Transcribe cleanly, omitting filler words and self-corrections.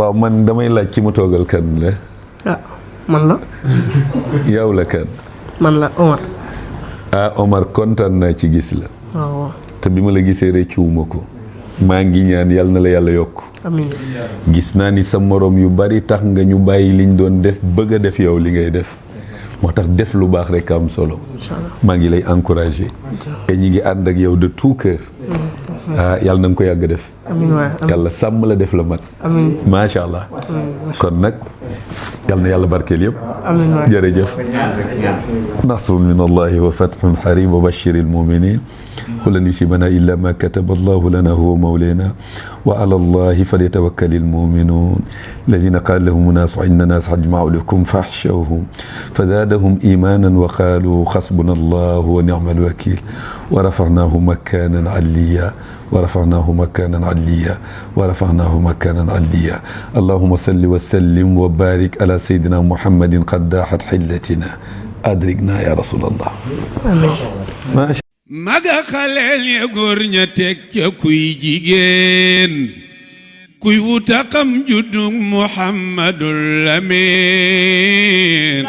waaw man damay laaj ci mu toogal kan la. ah man la. yow la kan. man la Omar. ah Omar kontaan naa ci gis la. waaw. te bi ma la gisee rëccuwuma ko. maa ngi ñaan yàlla na la yàlla yokk. amiin. gis naa ni sa morom yu bari tax nga ñu bàyyi liñ doon def bëgg a def yow li ngay def. moo tax def lu baax rek am solo. maa ngi lay encouragé. te ñi ngi ànd ak yow de tout cœur. yàlla na nga ko yàgg def. amiin waay yàlla sàmm la def la mag. amiin macha allah. kon nag yàlla na yàlla barkeel yëpp. amiin waay jërëjëf. nasrun min allahi wa fathun xarib wa bashir almuminin qul lan yusibana illa ma kataba allahu lana huwa mawlana wa ala allahi falyatawakkal almuminun alladina qala lahum الناس إن الناس أجمعوا لكم فاحشوهم فزادهم إيمانا وقالوا حسبنا الله ونعم الوكيل ورفعناه مكانا عليا ورفعناه مكانا عليا ورفعناه مكانا عليا اللهم صل وسلم وبارك على سيدنا محمد قد داحت حلتنا أدركنا يا رسول الله amiin. ما شاء maga xaleel ya góor ña teg ca kuy jigéen kuy wuta xam juddug Muhammadul Amin